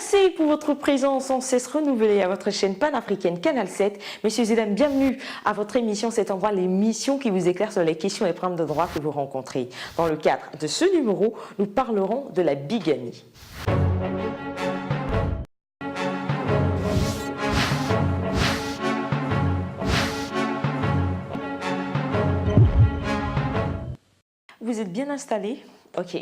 Merci pour votre présence sans cesse renouvelée à votre chaîne panafricaine Canal 7. Messieurs et dames, bienvenue à votre émission Cet endroit, l'émission qui vous éclaire sur les questions et problèmes de droit que vous rencontrez. Dans le cadre de ce numéro, nous parlerons de la bigamie. Vous êtes bien installés ? Ok.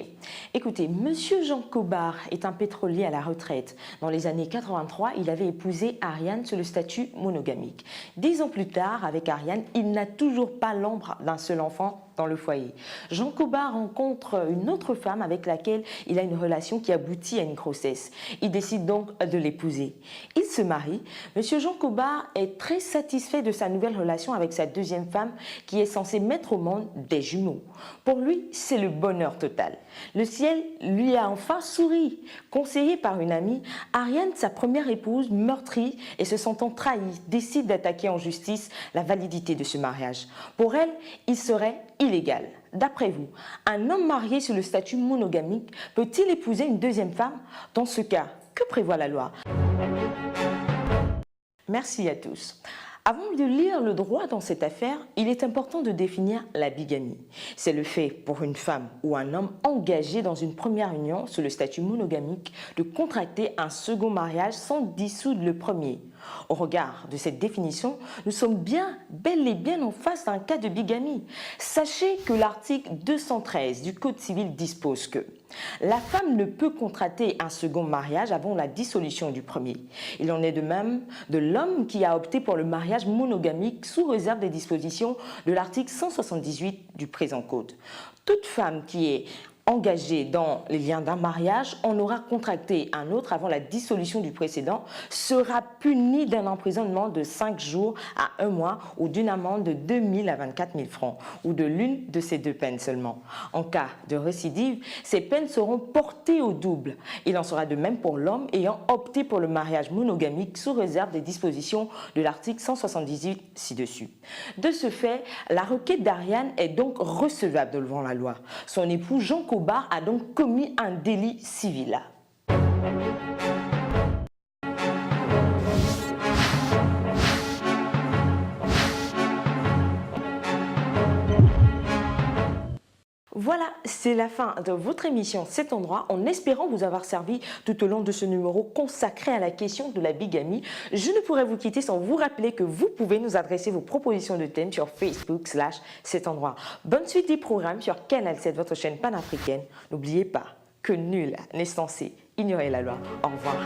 Écoutez, Monsieur Jean Cobard est un pétrolier à la retraite. Dans les années 83, il avait épousé Ariane sous le statut monogamique. 10 ans plus tard, avec Ariane, il n'a toujours pas l'ombre d'un seul enfant dans le foyer. Jean Cobard rencontre une autre femme avec laquelle il a une relation qui aboutit à une grossesse. Il décide donc de l'épouser. Il se marie. Monsieur Jean Cobard est très satisfait de sa nouvelle relation avec sa deuxième femme qui est censée mettre au monde des jumeaux. Pour lui, c'est le bonheur total. Le ciel lui a enfin souri. Conseillé par une amie, Ariane, sa première épouse, meurtrie et se sentant trahie, décide d'attaquer en justice la validité de ce mariage. Pour elle, il serait illégal. D'après vous, un homme marié sous le statut monogamique peut-il épouser une deuxième femme? Dans ce cas, que prévoit la loi? Merci à tous. Avant de lire le droit dans cette affaire, il est important de définir la bigamie. C'est le fait pour une femme ou un homme engagé dans une première union sous le statut monogamique de contracter un second mariage sans dissoudre le premier. Au regard de cette définition, nous sommes bel et bien en face d'un cas de bigamie. Sachez que l'article 213 du Code civil dispose que la femme ne peut contracter un second mariage avant la dissolution du premier. Il en est de même de l'homme qui a opté pour le mariage monogamique sous réserve des dispositions de l'article 178 du présent Code. Toute femme qui est engagée dans les liens d'un mariage en aura contracté un autre avant la dissolution du précédent sera punie d'un emprisonnement de 5 jours à 1 mois ou d'une amende de 2 000 à 24 000 francs ou de l'une de ces deux peines seulement. En cas de récidive, ces peines seront portées au double. Il en sera de même pour l'homme ayant opté pour le mariage monogamique sous réserve des dispositions de l'article 178 ci-dessus. De ce fait, la requête d'Ariane est donc recevable devant la loi. Son époux Jean Cobard a donc commis un délit civil. Voilà, c'est la fin de votre émission Cet endroit, en espérant vous avoir servi tout au long de ce numéro consacré à la question de la bigamie. Je ne pourrais vous quitter sans vous rappeler que vous pouvez nous adresser vos propositions de thèmes sur Facebook/Cet endroit. Bonne suite des programmes sur Canal 7, votre chaîne panafricaine. N'oubliez pas que nul n'est censé ignorer la loi. Au revoir.